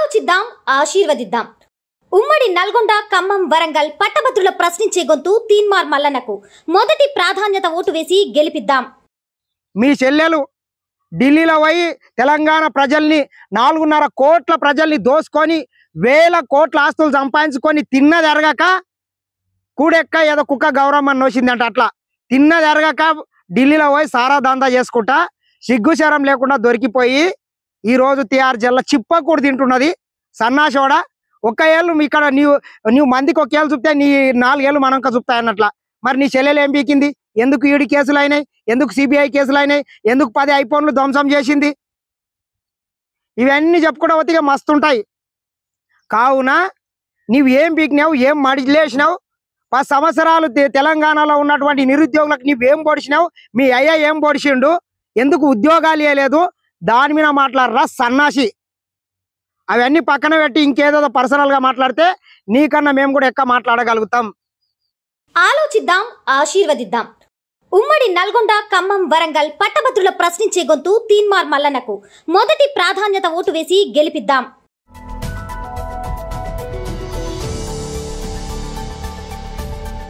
ఆలోచిద్దాం, ఆశీర్వదిద్దాం. ఉమ్మడి నల్గొండ, ఖమ్మం, వరంగల్ పట్టభద్రుల ప్రశ్నించే గొంతు తీన్మార్ మల్లన్నకు మొదటి ప్రాధాన్యత ఓటు వేసి గెలిపిద్దాం. మీ చెల్లెలు ఢిల్లీలో పోయి తెలంగాణ ప్రజల్ని 4.5 కోట్ల ప్రజల్ని దోసుకొని వేల కోట్ల ఆస్తులు సంపాదించుకొని తిన్నది అరగక కూడెక్క ఏదో కుక్క గౌరవం నోసిందంట. అట్లా తిన్నది అరగక ఢిల్లీలో పోయి సారా దందా చేసుకుంటా సిగ్గుశరం లేకుండా దొరికిపోయి ఈరోజు TR జిల్లా చిప్పకూడు తింటున్నది సన్నాశోడ. ఒక్క ఏళ్ళు ఇక్కడ నీవు మందికి ఒక ఏళ్ళు చూపితే నీ 4 ఏళ్ళు మనంక చూపుతాయి అన్నట్ల. మరి నీ చెల్లెలు ఏం పీకింది? ఎందుకు ఈడి కేసులు అయినాయి? ఎందుకు CBI కేసులు అయినాయి? ఎందుకు 10 ఐఫోన్లు ధ్వంసం చేసింది? ఇవన్నీ చెప్పుకుంటూ పోతే మస్తుంటాయి. కావున నీవు ఏం పీకినావు, ఏం మడిలేసినావు? 10 సంవత్సరాలు తెలంగాణలో ఉన్నటువంటి నిరుద్యోగులకు నీవేం పొడిచినావు? మీ అయ్య ఏం పొడిచిండు? ఎందుకు ఉద్యోగాలు ఇవ్వలేదు? దాని మీద మాట్లాడరా సన్నాసి. అవన్నీ పక్కన పెట్టి ఇంకేదో పర్సనల్గా మాట్లాడితే నీకన్నా మేము కూడా ఎక్కువ మాట్లాడగలుగుతాం. ఆలోచిద్దాం, ఆశీర్వదిద్దాం. ఉమ్మడి నల్గొండ, ఖమ్మం, వరంగల్ పట్టభద్రుల ప్రశ్నించే గొంతు తీన్మార్ మల్లన్నకు మొదటి ప్రాధాన్యత ఓటు వేసి గెలిపిద్దాం.